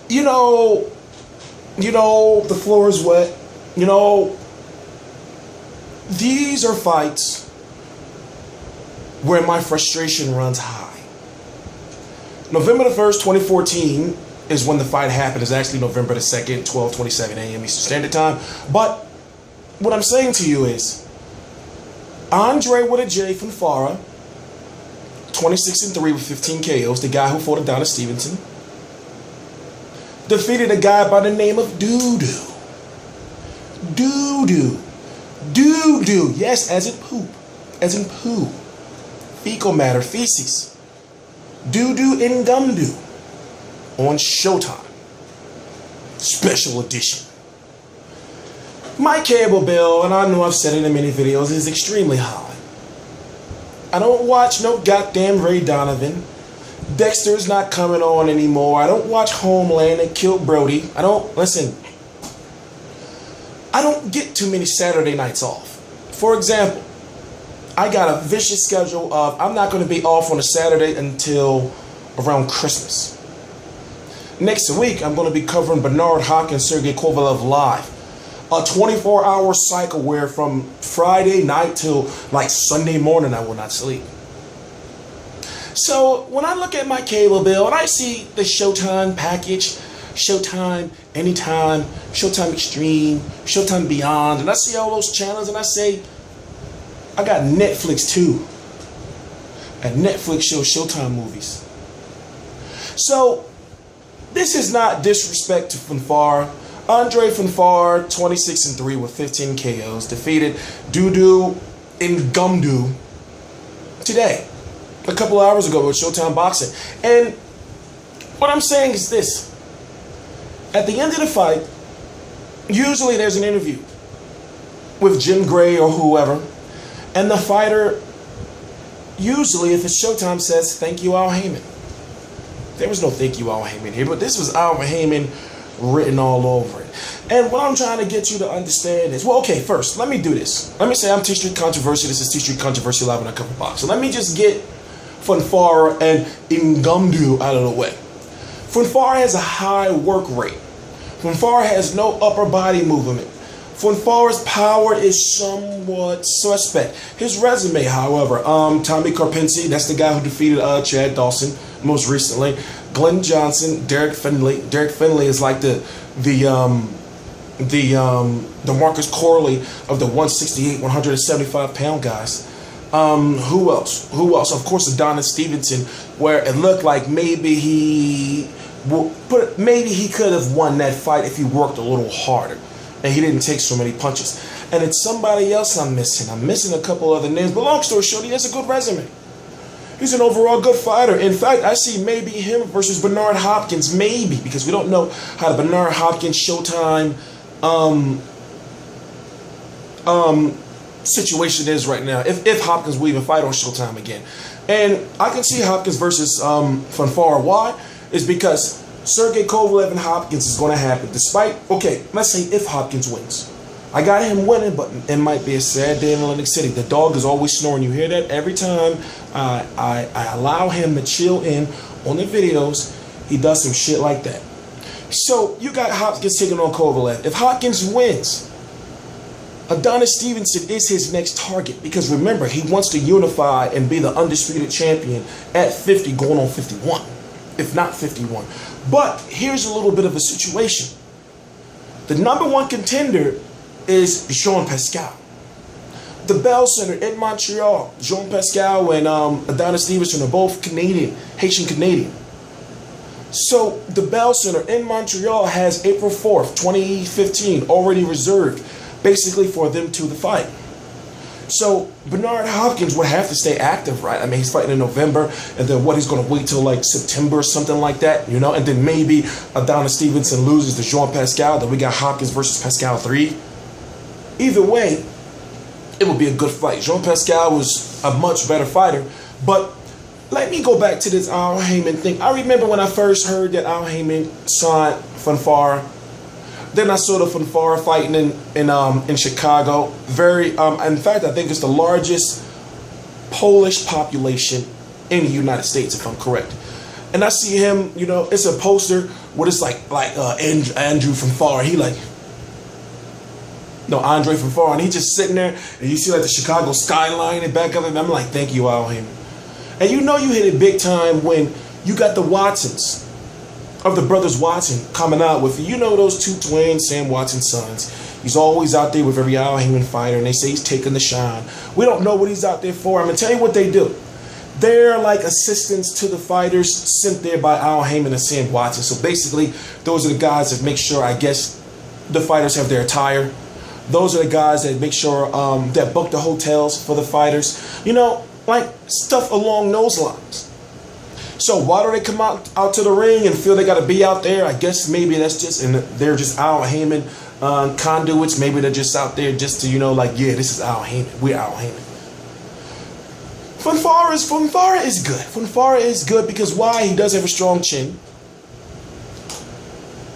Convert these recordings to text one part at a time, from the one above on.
you know, the floor is wet. These are fights where my frustration runs high. November the 1st, 2014 is when the fight happened. It's actually November the 2nd, 12:27 a.m. Eastern Standard Time. But what I'm saying to you is, Andrzej with a J Fonfara, 26-3 with 15 KOs, the guy who fought Adonis Stevenson, defeated a guy by the name of Doo-Doo. Doo-Doo. Doo-Doo. Yes, as in poop. As in poo. Fecal matter, feces. Doo-Doo Ngumbu on Showtime. Special edition. My cable bill, and I know I've said it in many videos, is extremely high. I don't watch no goddamn Ray Donovan. Dexter's not coming on anymore. I don't watch Homeland and Kill Brody. I don't get too many Saturday nights off. For example, I got a vicious schedule of I'm not going to be off on a Saturday until around Christmas. Next week, I'm going to be covering Bernard Hopkins, Sergey Kovalev live. A 24-hour cycle where from Friday night till like Sunday morning I will not sleep. So when I look at my cable bill and I see the Showtime package, Showtime Anytime, Showtime Extreme, Showtime Beyond, and I see all those channels and I say, I got Netflix too. And Netflix shows Showtime movies. So this is not disrespect to Fonfara. Andrzej Fonfara, 26-3 with 15 KOs, defeated Doo-Doo Ngumbu today, a couple of hours ago with Showtime Boxing. And what I'm saying is this. At the end of the fight, usually there's an interview with Jim Gray or whoever, and the fighter, usually if it's Showtime, says, "Thank you, Al Haymon." There was no "Thank you, Al Haymon" here, but this was Al Haymon written all over it. And what I'm trying to get you to understand is, well, okay, first, let me do this. Let me say I'm T Street Controversy. This is T Street Controversy Live on a Cover Box. So let me just get Fonfara and Ngumbu out of the way. Fonfara has a high work rate. Fonfara has no upper body movement. Fonfara's power is somewhat suspect. His resume, however, Tommy Karpinski, that's the guy who defeated Chad Dawson most recently. Glenn Johnson, Derek Finley. Derek Finley is like the Marcus Corley of the 168, 175 pound guys. Who else? Of course, Adonis Stevenson, where it looked like maybe he could have won that fight if he worked a little harder and he didn't take so many punches. And it's somebody else I'm missing. I'm missing a couple other names, but long story short, he has a good resume. He's an overall good fighter. In fact, I see maybe him versus Bernard Hopkins, maybe, because we don't know how the Bernard Hopkins Showtime situation is right now. If Hopkins will even fight on Showtime again. And I can see Hopkins versus Fonfara. Why? Is because Sergey Kovalev and Hopkins is going to happen. Despite, okay, let's say if Hopkins wins. I got him winning, but it might be a sad day in Atlantic City. The dog is always snoring. You hear that? Every time I allow him to chill in on the videos, he does some shit like that. So you got Hopkins taking on Kovalev. If Hopkins wins, Adonis Stevenson is his next target, because remember, he wants to unify and be the undisputed champion at 50 going on 51, if not 51. But here's a little bit of a situation. The number one contender is Jean Pascal. The Bell Center in Montreal, Jean Pascal and Adonis Stevenson are both Canadian, Haitian Canadian. So the Bell Center in Montreal has April 4th, 2015 already reserved, basically for them to the fight. So Bernard Hopkins would have to stay active, right? I mean, he's fighting in November, and then what, he's going to wait till like September or something like that, you know? And then maybe Adonis Stevenson loses to Jean Pascal, then we got Hopkins versus Pascal 3. Either way, it would be a good fight. Jean Pascal was a much better fighter, but let me go back to this Al Haymon thing. I remember when I first heard that Al Haymon signed Fonfara. Then I saw the Fonfara fighting in Chicago. In fact, I think it's the largest Polish population in the United States, if I'm correct. And I see him, you know, it's a poster what it's like Andrew Fonfara. He like, no, Andre Fonfara, and he just sitting there, and you see like the Chicago skyline in back of him. I'm like, thank you, Al Haymon. And you know you hit it big time when you got the Watsons of the brothers Watson coming out with, you know, those two twins, Sam Watson's sons. He's always out there with every Al Haymon fighter, and they say he's taking the shine. We don't know what he's out there for. I'm going to tell you what they do. They're like assistants to the fighters sent there by Al Haymon and Sam Watson. So basically, those are the guys that make sure, I guess, the fighters have their attire. Those are the guys that make sure that book the hotels for the fighters. You know, like stuff along those lines. So why do they come out to the ring and feel they got to be out there? I guess maybe that's just, and they're just Al Haymon conduits. Maybe they're just out there just to, you know, like, yeah, this is Al Haymon. We're Al Haymon. Fonfara is good. Fonfara is good because why? He does have a strong chin.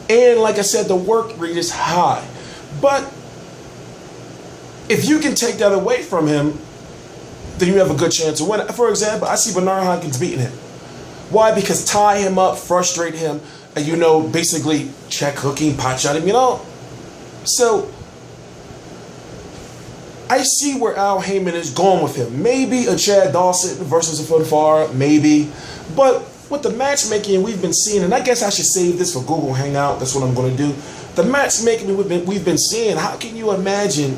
And like I said, the work rate is high. But if you can take that away from him, then you have a good chance to win. For example, I see Bernard Hopkins beating him. Why? Because tie him up, frustrate him, and, you know, basically check hooking, pot shot him, you know. So I see where Al Haymon is going with him. Maybe a Chad Dawson versus a Fonfara, maybe. But with the matchmaking we've been seeing, and I guess I should save this for Google Hangout. That's what I'm going to do. The matchmaking we've been seeing, how can you imagine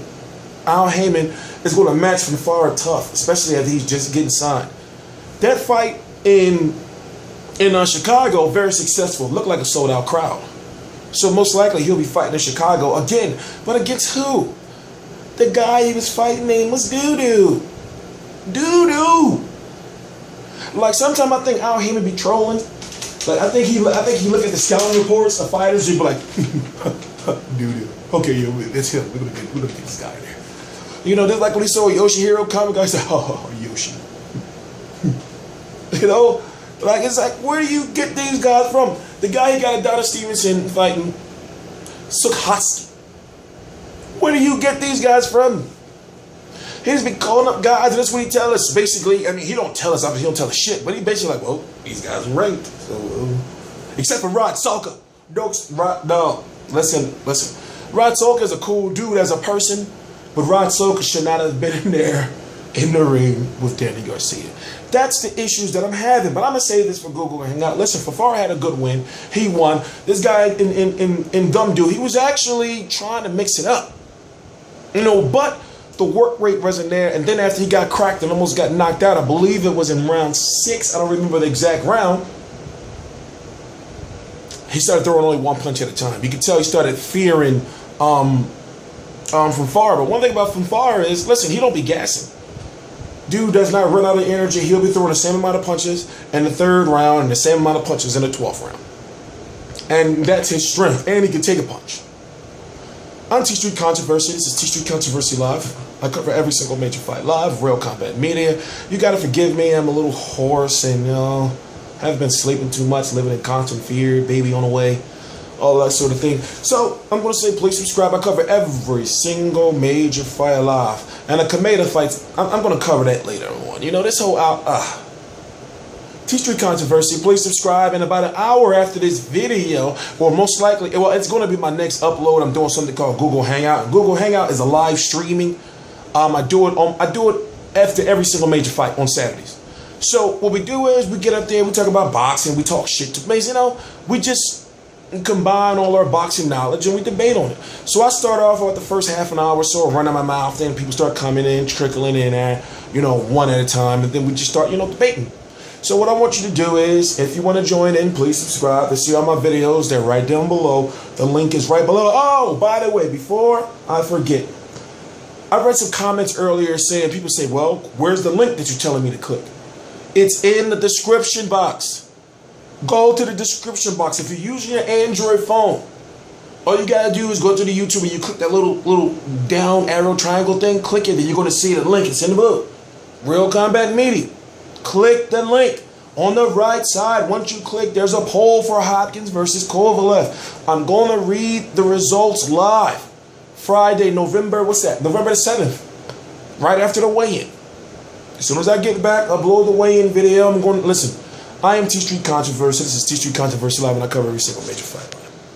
Al Haymon is going to match Fonfara tough, especially as he's just getting signed? That fight in Chicago, very successful. Looked like a sold-out crowd. So most likely he'll be fighting in Chicago again. But against who? The guy he was fighting name was Doo-Doo. Doo-Doo. Like, sometimes I think Al Haymon be trolling. Like, I think he look at the scouting reports of fighters and be like, Doo-Doo. Okay, yeah, it's him. We're gonna get this guy there. You know, just like when he saw Yoshihiro comic, I said, oh, Yoshi. You know? Like, it's like, where do you get these guys from? The guy he got Adonis Stevenson fighting Sukhatsuki. Where do you get these guys from? He's been calling up guys, and that's what he tells us. Basically, I mean, he don't tell us, obviously he don't tell us shit, but he basically like, well, these guys are ranked. So, except for Rod Salka. No, listen. Rod Salka is a cool dude as a person, but Rod Salka should not have been in there in the ring with Danny Garcia. That's the issues that I'm having. But I'm going to say this for Google Hangout. Listen, Fonfara had a good win. He won. This guy in Ngumbu, he was actually trying to mix it up. You know, but the work rate wasn't there. And then after he got cracked and almost got knocked out, I believe it was in round 6. I don't remember the exact round. He started throwing only one punch at a time. You could tell he started fearing Fonfara. But one thing about Fonfara is, listen, he don't be gassing. Dude does not run out of energy. He'll be throwing the same amount of punches in the 3rd round and the same amount of punches in the 12th round. And that's his strength. And he can take a punch. I'm T-Street Controversy. This is T-Street Controversy Live. I cover every single major fight live, Real Combat Media. You got to forgive me. I'm a little hoarse and, you know, haven't been sleeping too much, living in constant fear, baby on the way, all that sort of thing. So I'm going to say please subscribe. I cover every single major fight live. And the Kameda fights, I'm going to cover that later on. You know, this whole T-Street Controversy, please subscribe. And about an hour after this video, or most likely, well, it's going to be my next upload. I'm doing something called Google Hangout. Google Hangout is a live streaming. I do it after every single major fight on Saturdays. So what we do is we get up there, we talk about boxing, we talk shit to base, you know, we just combine all our boxing knowledge and we debate on it. So I start off with the first half an hour or so, running my mouth, then people start coming in, trickling in, you know, one at a time, and then we just start, you know, debating. So what I want you to do is, if you want to join in, please subscribe to see all my videos. They're right down below. The link is right below. Oh, by the way, before I forget, I read some comments earlier saying, people say, well, where's the link that you're telling me to click? It's in the description box. Go to the description box. If you're using your Android phone, all you gotta do is go to the YouTube and you click that little down arrow triangle thing, click it, and you're gonna see the link. It's in the book. Real Combat Media. Click the link on the right side. Once you click, there's a poll for Hopkins versus Kovalev. I'm gonna read the results live. Friday, November the 7th. Right after the weigh-in. As soon as I get back, upload the weigh-in video. I'm going to listen. I am T Street Controversy. This is T Street Controversy Live, and I cover every single major fight.